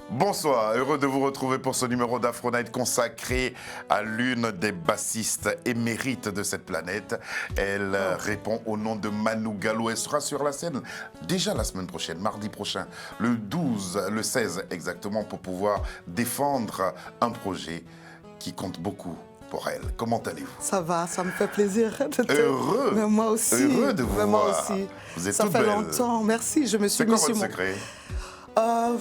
Bonsoir, heureux de vous retrouver pour ce numéro d'Afro Night consacré à l'une des bassistes émérites de cette planète. Elle répond au nom de Manu Gallo. Elle sera sur la scène déjà la semaine prochaine, mardi prochain, le 16 exactement, pour pouvoir défendre un projet qui compte beaucoup pour elle. Comment allez-vous? Ça va, ça me fait plaisir. Heureux. Mais moi aussi. Heureux de vous voir. Moi aussi. Vous êtes ça toute fait belle. longtemps. Merci. Je me suis. C'est quoi votre secret?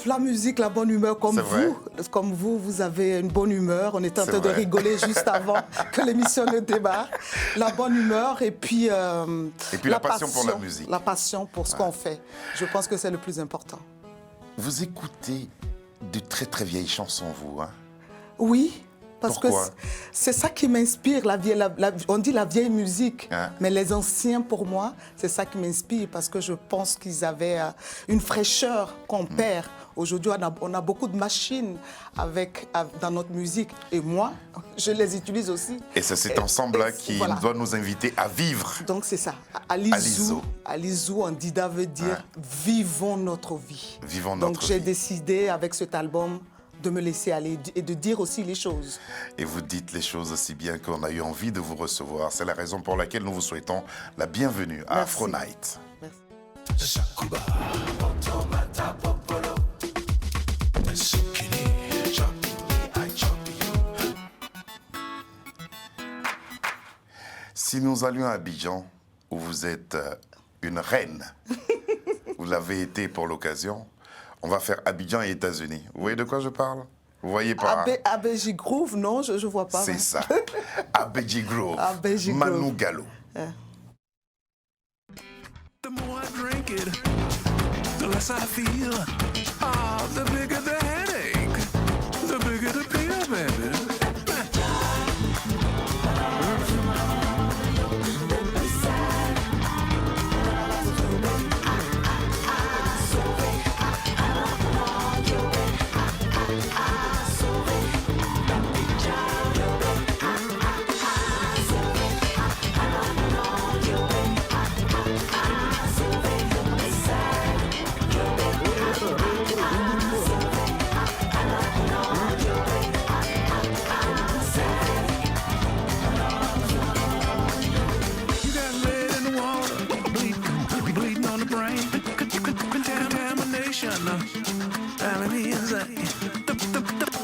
La musique, la bonne humeur, comme vous. Comme vous avez une bonne humeur. On était en train de rigoler juste avant que l'émission ne démarre. La bonne humeur et puis la passion pour la musique. La passion pour ce qu'on fait. Je pense que c'est le plus important. Vous écoutez de très très vieilles chansons, vous, hein? Oui. Parce Pourquoi? que c'est ça qui m'inspire, on dit la vieille musique, hein? Mais les anciens, pour moi, c'est ça qui m'inspire, parce que je pense qu'ils avaient une fraîcheur qu'on perd. Aujourd'hui, on a beaucoup de machines dans notre musique, et moi, je les utilise aussi. Et c'est cet ensemble-là qui doit nous inviter à vivre. Donc c'est ça. Alizou en Dida veut dire vivons notre vie. Vivons notre vie. Donc j'ai décidé avec cet album de me laisser aller et de dire aussi les choses. Et vous dites les choses aussi bien qu'on a eu envie de vous recevoir. C'est la raison pour laquelle nous vous souhaitons la bienvenue à Afro Night. Merci. Si nous allions à Abidjan, où vous êtes une reine, vous l'avez été pour l'occasion, on va faire Abidjan et États-Unis. Vous voyez de quoi je parle? Vous voyez pas? Abeji Groove, non, je ne vois pas. C'est ça. Abeji Groove. Manu Gallo. The more I drink it, the less I feel. Oh, the bigger the headache, the bigger the pill, baby.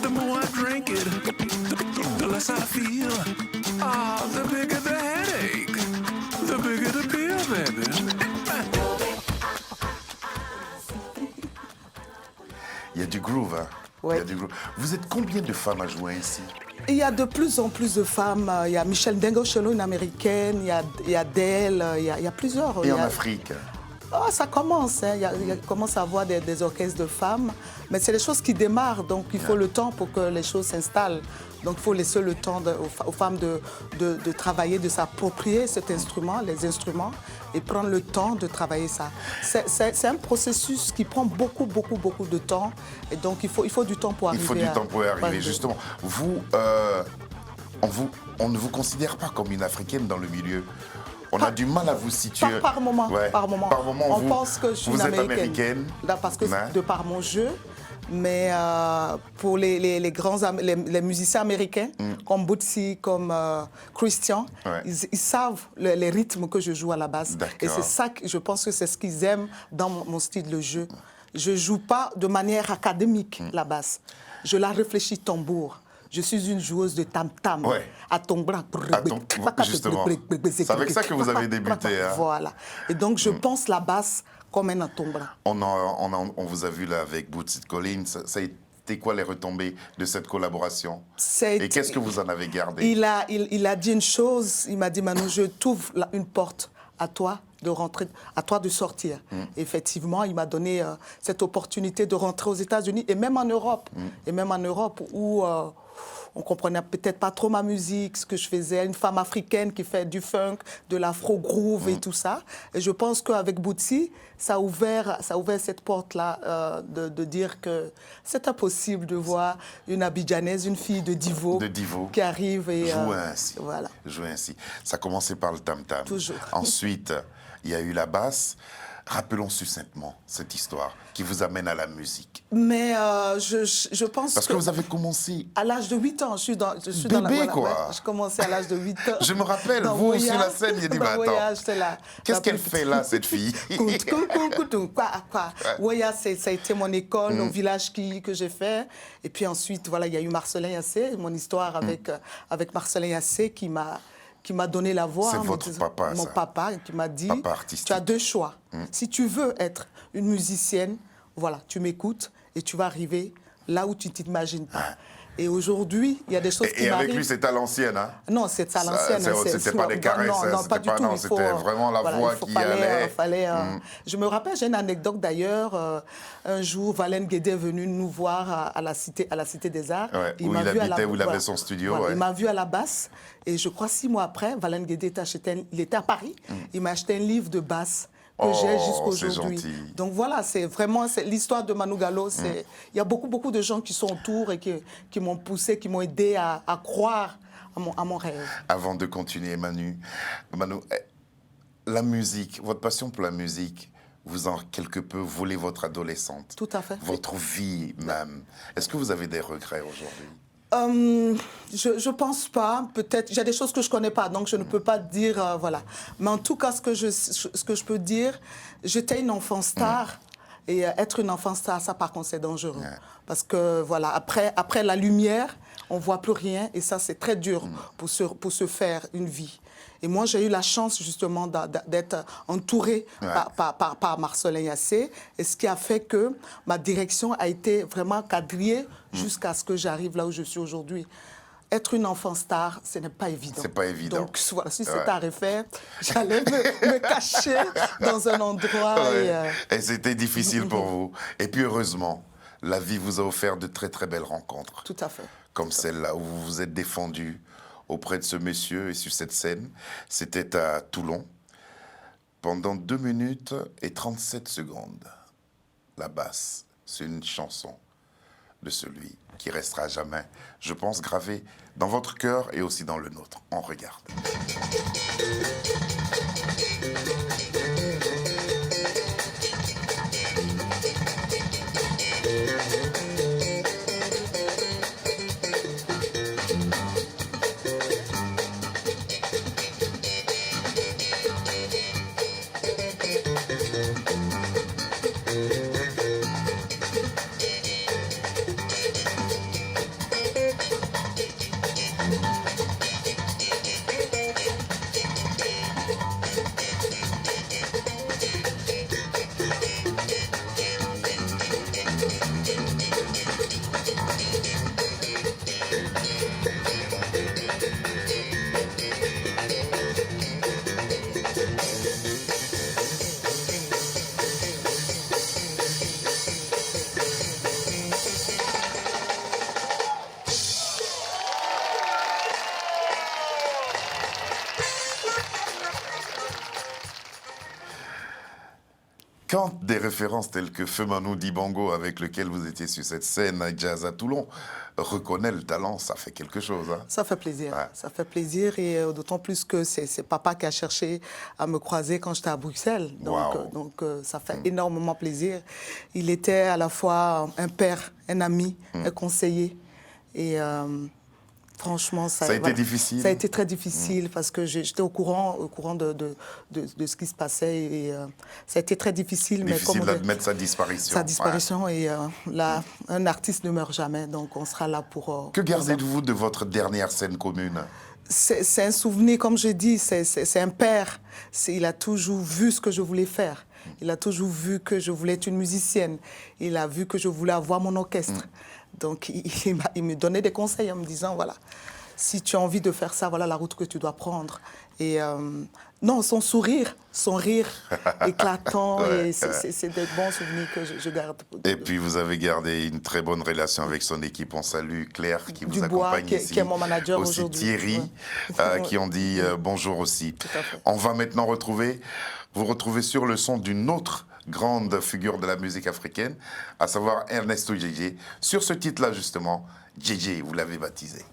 The more I drink it, the less I feel. Oh, the bigger the headache, the bigger the pill, baby. Il y a du groove, hein? Ouais. Il y a du groove. Vous êtes combien de femmes à jouer ici? Il y a de plus en plus de femmes. Il y a Michelle Ndengo-Chelo, une américaine. Il y a Dell. Il y a plusieurs. Et en Afrique? Oh, ça commence, hein. Il commence à avoir des orchestres de femmes, mais c'est des choses qui démarrent, donc il faut le temps pour que les choses s'installent. Donc il faut laisser le temps aux femmes de travailler, de s'approprier cet instrument, les instruments, et prendre le temps de travailler ça. C'est un processus qui prend beaucoup de temps, et donc il faut du temps pour arriver. Il faut du temps pour y arriver, justement. Vous, on ne vous considère pas comme une Africaine dans le milieu. On a du mal à vous situer. Par moment. On pense que je suis une américaine. Là, parce que de par mon jeu. Mais pour les musiciens américains, comme Bootsy, comme Christian, ils savent les rythmes que je joue à la basse. Et c'est ça que je pense que c'est ce qu'ils aiment dans mon style de jeu. Je ne joue pas de manière académique la basse. Je la réfléchis tambour. Je suis une joueuse de tam-tam. À ton bras. Justement. C'est avec ça que vous avez débuté. Hein. Voilà. Et donc, je pense la basse comme un atombra. On vous a vu là avec Bootsy Collins. Ça a été quoi les retombées de cette collaboration? Et qu'est-ce que vous en avez gardé? Il a dit une chose. Il m'a dit, Manu, je t'ouvre une porte à toi de rentrer, à toi de sortir. Effectivement, il m'a donné cette opportunité de rentrer aux États-Unis et même en Europe. Et même en Europe où on comprenait peut-être pas trop ma musique, ce que je faisais. Une femme africaine qui fait du funk, de l'afro-groove et tout ça. Et je pense qu'avec Bootsy, ça a ouvert cette porte-là de dire que c'est impossible de voir une Abidjanaise, une fille de Divo, qui arrive et jouer ainsi. Voilà. Jouer ainsi. Ça a commencé par le tam-tam. Toujours. Ensuite, il y a eu la basse. Rappelons succinctement cette histoire qui vous amène à la musique. Mais je pense Parce que vous avez commencé... à l'âge de 8 ans, je suis dans Bébé, quoi. Ouais, je commençais à l'âge de 8 ans. Je me rappelle, Dans vous, Voyage, sur la scène, il a dit, dans bah, attends, Voyage, c'est qu'est-ce qu'elle fait là, cette fille? Quoi. Voyage, ça a été mon école au village que j'ai fait. Et puis ensuite, voilà, il y a eu Marcelin Yassé, mon histoire avec Marcelin Yassé qui m'a donné la voix. C'est votre papa, mon ça. papa, qui m'a dit, Papa artistique. tu as deux choix. Si tu veux être une musicienne, voilà, tu m'écoutes et tu vas arriver là où tu ne t'imagines pas. Et aujourd'hui, il y a des choses qui Et m'arrivent. avec lui, c'était à l'ancienne, hein? Non, c'est à l'ancienne. C'était pas des caresses, non, pas du tout. c'était vraiment la voix qui allait. Je me rappelle, j'ai une anecdote d'ailleurs. Un jour, Valen Guédé est venu nous voir à la Cité des Arts. Ouais, où il habitait, où il avait son studio. Voilà, ouais. Il m'a vu à la basse. Et je crois 6 mois après, Valen Guédé il était à Paris. Il m'a acheté un livre de basse que j'ai jusqu'aujourd'hui. C'est gentil. Donc voilà, c'est vraiment l'histoire de Manu Gallo. Il y a beaucoup de gens qui sont autour et qui m'ont poussé, qui m'ont aidé à croire à mon rêve. Avant de continuer, Manu, la musique, votre passion pour la musique, vous en quelque peu volé votre adolescente. Tout à fait. Votre vie même. Est-ce que vous avez des regrets aujourd'hui? Je pense pas. Peut-être, il y a des choses que je connais pas, donc je ne peux pas dire, voilà. Mais en tout cas, ce que je peux dire, j'étais une enfant star. Et être une enfant star, ça par contre, c'est dangereux. Ouais. Parce que, voilà, après la lumière, on voit plus rien. Et ça, c'est très dur pour se faire une vie. Et moi, j'ai eu la chance, justement, d'être entourée par Marcelin Yassé. Et ce qui a fait que ma direction a été vraiment quadrillée jusqu'à ce que j'arrive là où je suis aujourd'hui. Être une enfant star, ce n'est pas évident. C'est pas évident. Donc, voilà, si c'était à refaire, j'allais me cacher dans un endroit. Et c'était difficile pour vous. Et puis, heureusement, la vie vous a offert de très, très belles rencontres. Tout à fait. Comme celle-là, où vous vous êtes défendu auprès de ce monsieur et sur cette scène. C'était à Toulon. Pendant 2 minutes et 37 secondes, la basse, c'est une chanson de celui qui restera à jamais, je pense, gravé dans votre cœur et aussi dans le nôtre. On regarde. Quand des références telles que Feu Manu Dibango, avec lequel vous étiez sur cette scène à Jazz à Toulon, reconnaît le talent, ça fait quelque chose. Hein? Ça fait plaisir. Ouais. Ça fait plaisir et d'autant plus que c'est papa qui a cherché à me croiser quand j'étais à Bruxelles. Donc ça fait énormément plaisir. Il était à la fois un père, un ami, un conseiller. Et franchement, ça a été difficile. Ça a été très difficile parce que j'étais au courant de ce qui se passait. Et ça a été très difficile. Difficile d'admettre sa disparition. Sa disparition. Ouais. Et là, un artiste ne meurt jamais. Donc on sera là pour... Que gardez-vous de votre dernière scène commune? C'est un souvenir, comme je dis, c'est un père. Il a toujours vu ce que je voulais faire. Il a toujours vu que je voulais être une musicienne. Il a vu que je voulais avoir mon orchestre. Donc, il me donnait des conseils en me disant, voilà, si tu as envie de faire ça, voilà la route que tu dois prendre. Et non, son rire éclatant, c'est des bons souvenirs que je garde. Et puis, vous avez gardé une très bonne relation avec son équipe. On salue Claire qui vous Dubois, accompagne ici. Qui est mon manager aussi aujourd'hui. Thierry, qui ont dit bonjour aussi. Tout à fait. On va maintenant vous retrouver sur le son d'une autre grande figure de la musique africaine, à savoir Ernesto Djé. Sur ce titre-là, justement, Djé, vous l'avez baptisé.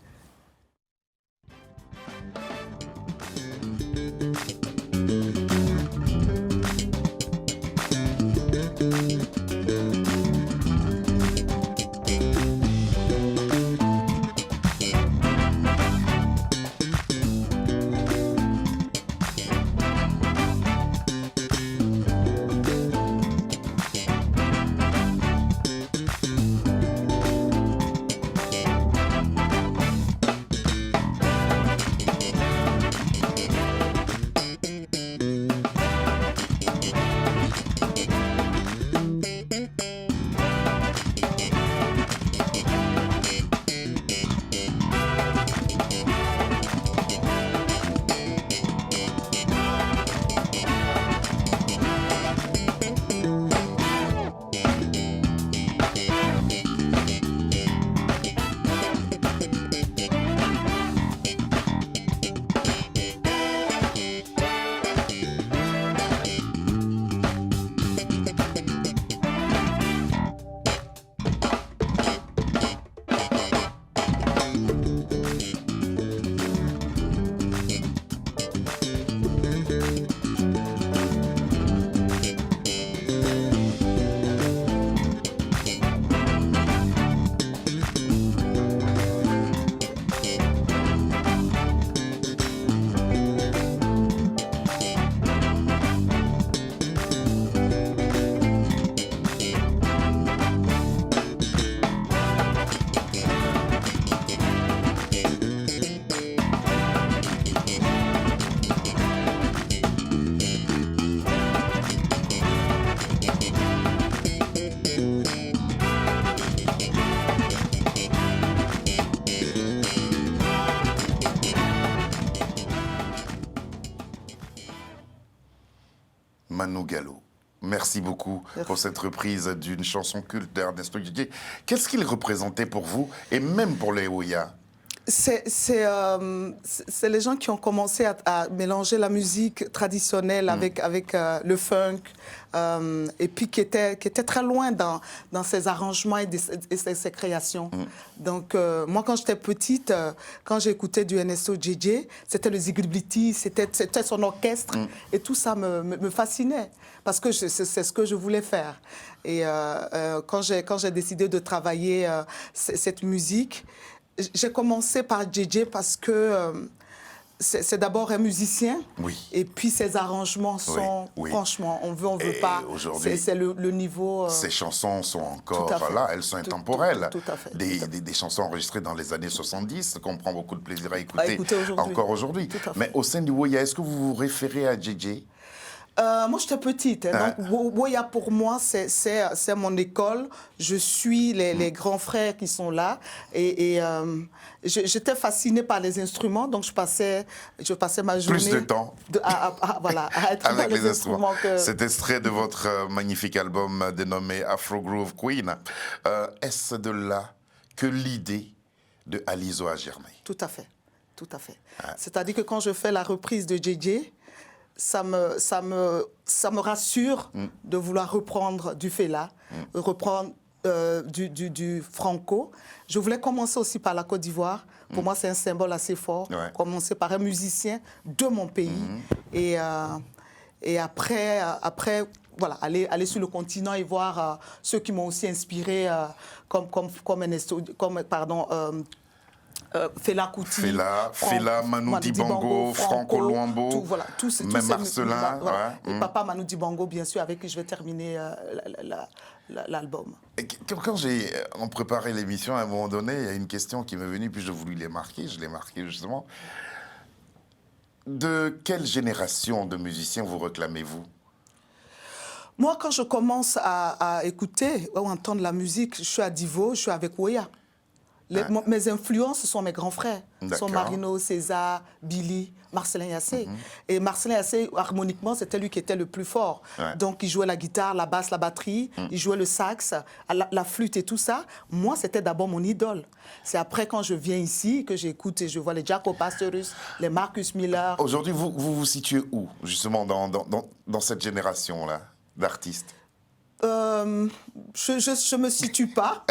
Manu Gallo, merci beaucoup pour cette reprise d'une chanson culte d'Ernesto Gigi. Qu'est-ce qu'il représentait pour vous et même pour les Oya? C'est les gens qui ont commencé à mélanger la musique traditionnelle avec le funk et puis qui étaient très loin dans ses arrangements et ses créations. Donc moi quand j'étais petite, quand j'écoutais du Ernesto Gigi, c'était le Ziglibliti, c'était son orchestre et tout ça me fascinait parce que c'est ce que je voulais faire. Et quand j'ai décidé de travailler cette musique, j'ai commencé par JJ parce que c'est d'abord un musicien. Oui. Et puis ses arrangements sont, franchement, on veut pas. C'est le niveau. Ces chansons sont encore là, elles sont intemporelles. Tout à fait. Des chansons enregistrées dans les années 70 qu'on prend beaucoup de plaisir à écouter aujourd'hui. Encore aujourd'hui. Mais au sein du Woya, est-ce que vous vous référez à JJ? Moi, j'étais petite. Donc, Woya, pour moi, c'est mon école. Je suis les grands frères qui sont là. Et j'étais fascinée par les instruments. Donc, je passais ma journée... Plus de temps. À être avec dans les instruments. Cet extrait de votre magnifique album dénommé Afro Groove Queen. Est-ce de là que l'idée de Alizo a germé? Tout à fait. Tout à fait. C'est-à-dire que quand je fais la reprise de JJ, ça me rassure de vouloir reprendre du Fela, reprendre du Franco. Je voulais commencer aussi par la Côte d'Ivoire. Pour moi, c'est un symbole assez fort. Commencer par un musicien de mon pays. Et après voilà, aller sur le continent et voir ceux qui m'ont aussi inspiré, comme Fela Kuti, Fela, Manu Dibango, Franco Luambo, même Marcelin. Et Papa Manu Dibango, bien sûr, avec qui je vais terminer l'album. Quand on préparait l'émission, à un moment donné, il y a une question qui m'est venue, puis je voulais les marquer. Je l'ai marquée justement. De quelle génération de musiciens vous réclamez-vous? Moi, quand je commence à écouter ou entendre la musique, je suis à Divo, je suis avec Woya. Mes influences sont mes grands frères. Ce sont Marino, César, Billy, Marcelin Yassé. Et Marcelin Yassé, harmoniquement, c'était lui qui était le plus fort. Donc, il jouait la guitare, la basse, la batterie, il jouait le sax, la flûte et tout ça. Moi, c'était d'abord mon idole. C'est après, quand je viens ici, que j'écoute et je vois les Jaco Pastorius, les Marcus Miller. Aujourd'hui, vous situez où, justement, dans cette génération-là d'artistes? Je me situe pas.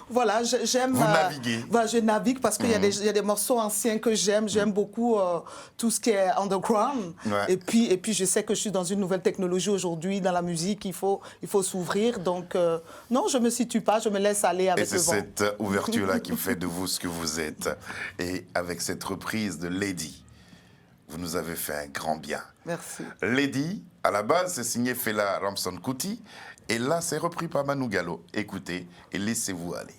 Voilà, j'aime. Vous naviguez. Voilà, je navigue parce qu'il y a des morceaux anciens que j'aime. J'aime beaucoup tout ce qui est underground. Et puis, je sais que je suis dans une nouvelle technologie aujourd'hui dans la musique. Il faut s'ouvrir. Donc, non, je me situe pas. Je me laisse aller avec le vent. Et c'est cette ouverture-là qui fait de vous ce que vous êtes. Et avec cette reprise de Lady, vous nous avez fait un grand bien. Merci. Lady, à la base, c'est signé Fela Ramson Kuti. Et là, c'est repris par Manu Gallo. Écoutez et laissez-vous aller.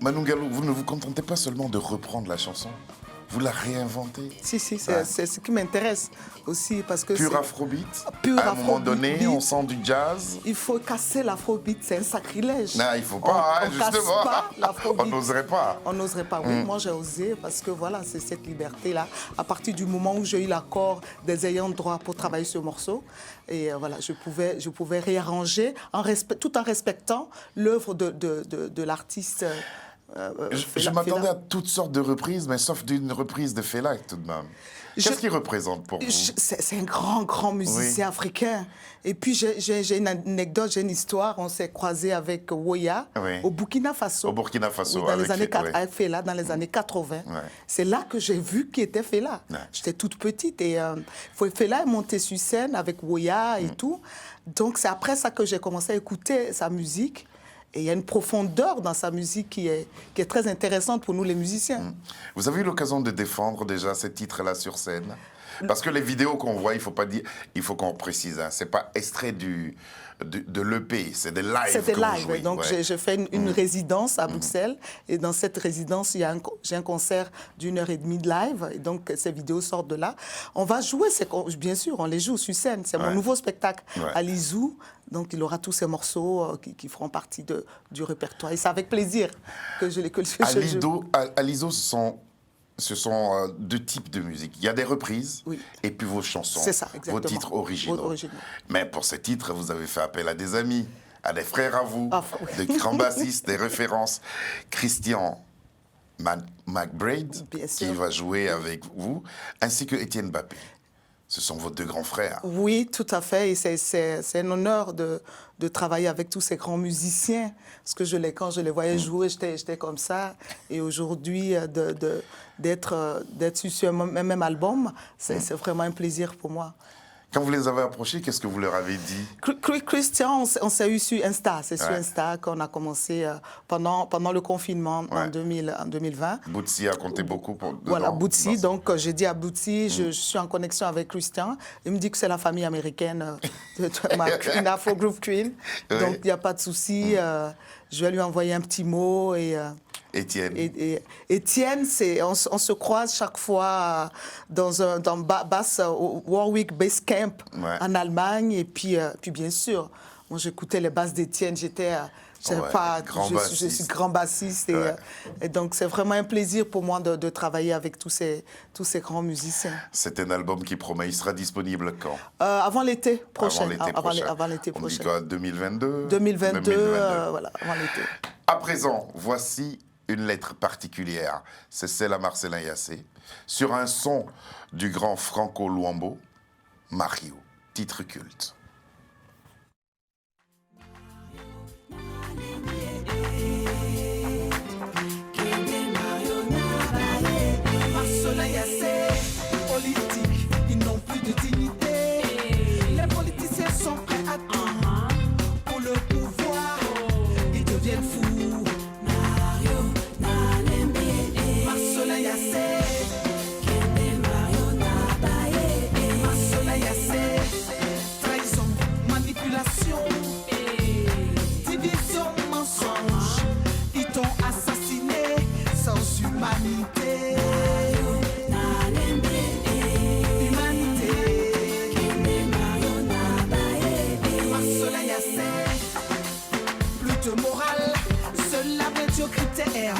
Manu Gallo, vous ne vous contentez pas seulement de reprendre la chanson, vous la réinventez. Si, c'est ce qui m'intéresse aussi parce que Pur c'est afrobeat. pur À un moment afrobeat. donné, on sent du jazz. Il faut casser l'afrobeat, c'est un sacrilège. Non, il faut pas, on justement. Casse pas l'afrobeat. On n'oserait pas. On n'oserait pas. Oui, moi j'ai osé parce que voilà, c'est cette liberté-là. À partir du moment où j'ai eu l'accord des ayants droit pour travailler ce morceau, et voilà, je pouvais réarranger tout en respectant l'œuvre de l'artiste. Je m'attendais à toutes sortes de reprises, mais sauf d'une reprise de Fela tout de même. Qu'est-ce qu'il représente pour vous? C'est un grand musicien africain. Et puis j'ai une anecdote, j'ai une histoire. On s'est croisés avec Woya au Burkina Faso. Au Burkina Faso, oui, dans les années avec Fela, dans les années 80. Ouais. C'est là que j'ai vu qui était Fela. Ouais. J'étais toute petite et Fela est monté sur scène avec Woya et tout. Donc c'est après ça que j'ai commencé à écouter sa musique. Et il y a une profondeur dans sa musique qui est très intéressante pour nous les musiciens. Vous avez eu l'occasion de défendre déjà ces titres-là sur scène? Parce que les vidéos qu'on voit, il faut qu'on précise, hein, c'est pas extrait de l'EP, c'est des lives. C'est des que vous lives. jouez. Donc j'ai fait une résidence à Bruxelles. Et dans cette résidence, j'ai un concert d'1h30 de live. Et donc ces vidéos sortent de là. On va jouer, bien sûr, on les joue sur scène. C'est mon nouveau spectacle à l'Izou. Donc il aura tous ces morceaux qui feront partie du répertoire. Et c'est avec plaisir que je les joue. À l'ISO, ce sont deux types de musique. Il y a des reprises et puis vos chansons, c'est ça, exactement. vos titres originaux. Mais pour ces titres, vous avez fait appel à des amis, à des frères à vous, des grands bassistes, des références. Christian McBride, qui va jouer avec vous, ainsi que Étienne Mbappé. Ce sont vos deux grands frères. Oui, tout à fait. Et c'est un honneur de travailler avec tous ces grands musiciens. Parce que quand je les voyais jouer, j'étais comme ça. Et aujourd'hui, d'être sur ce même album, c'est vraiment un plaisir pour moi. Quand vous les avez approchés, qu'est-ce que vous leur avez dit? Christian, on s'est eu sur Insta. C'est sur Insta qu'on a commencé pendant le confinement en 2020. Bootsy a compté beaucoup pour... Voilà, Bootsy. Donc, j'ai dit à Bootsy, je suis en connexion avec Christian. Il me dit que c'est la famille américaine, une Afro-Groove Queen. Donc, il n'y a pas de souci. Je vais lui envoyer un petit mot et... Étienne, on se croise chaque fois dans Warwick Base Camp en Allemagne. Et puis bien sûr, moi j'écoutais les basses d'Étienne, je suis grand bassiste. Et donc c'est vraiment un plaisir pour moi de travailler avec tous ces grands musiciens. C'est un album qui promet, il sera disponible quand? Avant l'été prochain. Avant l'été prochain. On dit quoi, 2022? 2022, voilà, avant l'été. À présent, voici une lettre particulière, c'est celle à Marcellin Yassé, sur un son du grand Franco Luambo, Mario, titre culte. Marcellin Yassé, politique, ils n'ont plus de dignité. Les politiciens sont prêts à tout pour le pouvoir, ils deviennent fous.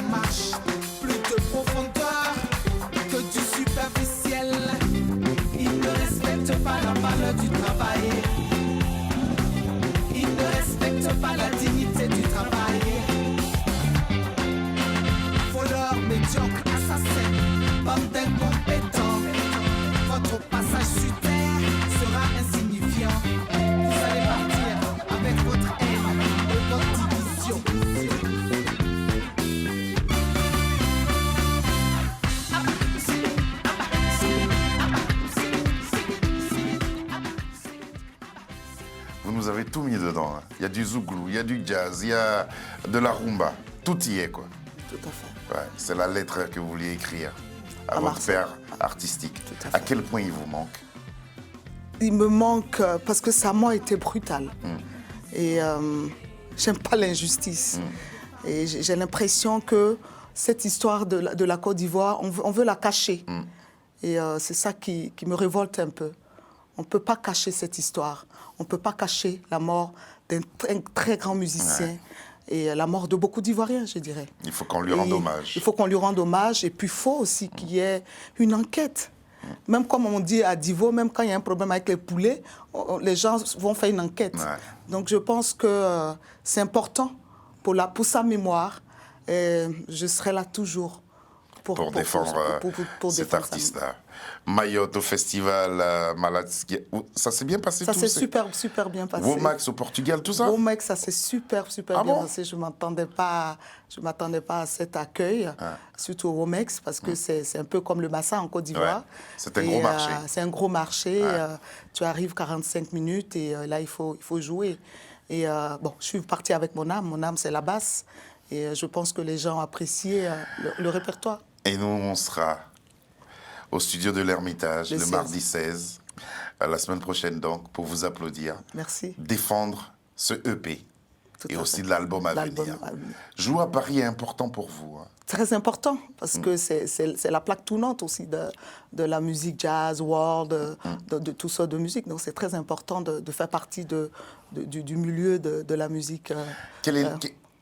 Marche, plus de profondeur que du superficiel. Ils ne respectent pas la valeur du travail. Ils ne respectent pas la dignité du travail. Voleurs, médiocres, assassins, bande d'incompétents. Votre passage sur terre sera insignifiant. Vous allez partir avec votre haine et votre division. Vous avez tout mis dedans. Hein. Il y a du zouglou, il y a du jazz, il y a de la rumba. Tout y est, quoi. Tout à fait. Ouais, c'est la lettre que vous vouliez écrire à votre père artistique. À quel point il vous manque? Il me manque parce que sa mort était brutale. Et j'aime pas l'injustice. Et j'ai l'impression que cette histoire de la Côte d'Ivoire, on veut la cacher. Et c'est ça qui me révolte un peu. On ne peut pas cacher cette histoire. On ne peut pas cacher la mort d'un très grand musicien et la mort de beaucoup d'Ivoiriens, je dirais. Il faut qu'on lui rende hommage. Il faut qu'on lui rende hommage. Et puis, il faut aussi qu'il y ait une enquête. Même comme on dit à Divo, même quand il y a un problème avec les poulets, les gens vont faire une enquête. Donc, je pense que c'est important pour sa mémoire. Et je serai là toujours pour défendre cet défendre artiste-là. Mayotte au festival Malatski. Ça s'est bien passé ça tout s'est super bien passé. Womax au Portugal, tout ça Womax, ça s'est super bien bon passé. Je ne m'attendais pas à cet accueil, surtout au Womax, parce que c'est un peu comme le Massa en Côte d'Ivoire. C'est un gros marché. C'est un gros marché. Tu arrives 45 minutes et là, il faut jouer. Et bon, je suis partie avec mon âme. Mon âme, c'est la basse. Et je pense que les gens ont apprécié le répertoire. Et nous, on sera au studio de l'Ermitage le mardi 16, la semaine prochaine donc, pour vous applaudir. Merci. Défendre ce EP et aussi l'album à venir. Jouer à Paris est important pour vous. Très important, parce que c'est la plaque tournante aussi de la musique jazz, world, de tout ça de musique. Donc c'est très important de faire partie du milieu de la musique.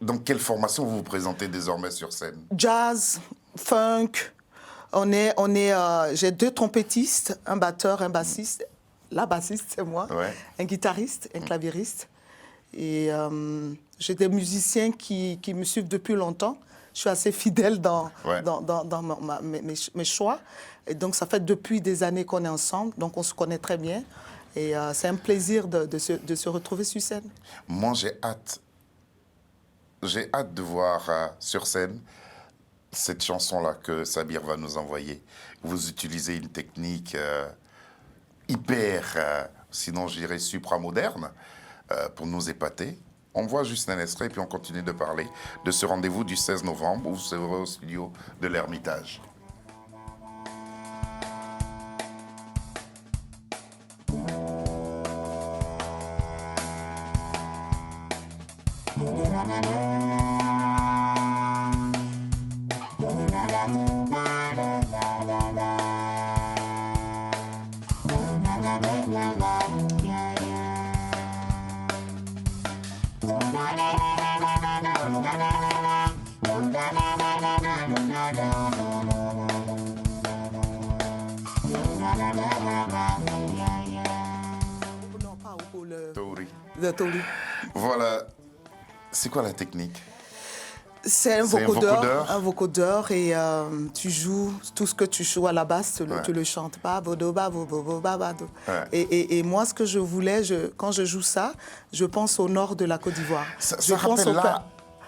Dans quelle formation vous vous présentez désormais sur scène? Jazz, funk. J'ai 2 trompettistes, un batteur, un bassiste. La bassiste, c'est moi. Un guitariste, un claviériste. Et j'ai des musiciens qui me suivent depuis longtemps. Je suis assez fidèle dans mes choix. Et donc, ça fait depuis des années qu'on est ensemble. Donc, on se connaît très bien. Et c'est un plaisir de se retrouver sur scène. Moi, j'ai hâte de voir sur scène cette chanson-là que Sabir va nous envoyer. Vous utilisez une technique hyper, sinon je dirais supramoderne, pour nous épater. On voit juste un extrait et puis on continue de parler de ce rendez-vous du 16 novembre où vous serez au studio de l'Ermitage. Voilà. C'est quoi la technique? C'est un vocodeur et tu joues tout ce que tu joues à la base, tu le chantes. Et moi, ce que je voulais, quand je joue ça, je pense au nord de la Côte d'Ivoire. Ça rappelle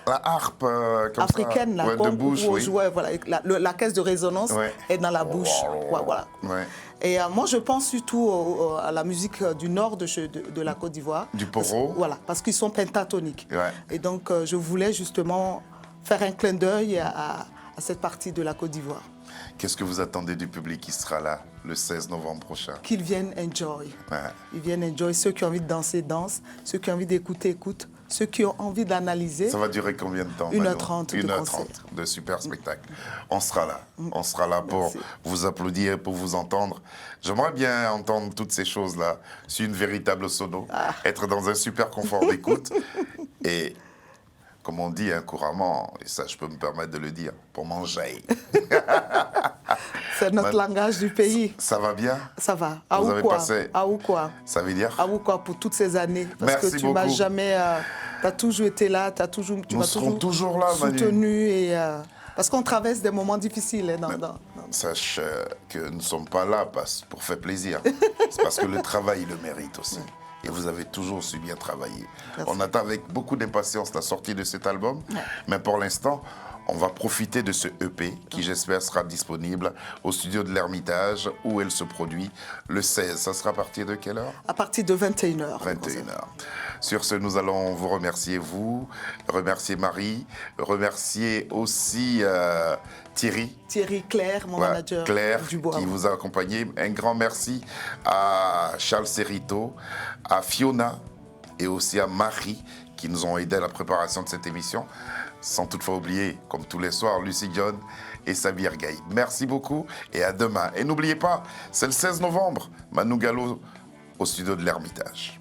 la harpe africaine, ça. Là, de bouche, où on jouait, voilà, la caisse de résonance est dans la bouche. Voilà. Et moi, je pense surtout à la musique du nord de la Côte d'Ivoire. Du poro. Voilà, parce qu'ils sont pentatoniques. Et donc, je voulais justement faire un clin d'œil à cette partie de la Côte d'Ivoire. Qu'est-ce que vous attendez du public qui sera là le 16 novembre prochain? Qu'ils viennent enjoy. Ils viennent enjoy. Ceux qui ont envie de danser, dansent. Ceux qui ont envie d'écouter, écoutent. Ceux qui ont envie d'analyser. Ça va durer combien de temps? 1h30 de 1h30 de super spectacle. On sera là. On sera là pour vous applaudir, pour vous entendre. J'aimerais bien entendre toutes ces choses-là sur une véritable sono. Être dans un super confort d'écoute. Et comme on dit couramment, et ça je peux me permettre de le dire, pour manger. C'est notre langage du pays. Ça va bien? Ça va. Vous avez passé... Aoukwa. Ça veut dire? Aoukwa pour toutes ces années. Parce Merci que tu beaucoup. m'as jamais... tu as toujours été là, tu Nous serons toujours là, soutenu. Et, parce qu'on traverse des moments difficiles. Sache que nous ne sommes pas là pour faire plaisir. C'est parce que le travail le mérite aussi. Et vous avez toujours su bien travailler. Merci. On attend avec beaucoup d'impatience la sortie de cet album. Mais pour l'instant, on va profiter de ce EP qui, j'espère, sera disponible au studio de l'Ermitage où elle se produit le 16. Ça sera à partir de quelle heure? À partir de 21h. 21h. Sur ce, nous allons vous remercier, remercier Marie, remercier aussi Thierry. Thierry Claire, mon manager du Bois. Qui vous a accompagné. Un grand merci à Charles Serrito, à Fiona, et aussi à Marie qui nous ont aidés à la préparation de cette émission. Sans toutefois oublier, comme tous les soirs, Lucie John et Samir Gaï. Merci beaucoup et à demain. Et n'oubliez pas, c'est le 16 novembre, Manu Galo au studio de l'Ermitage.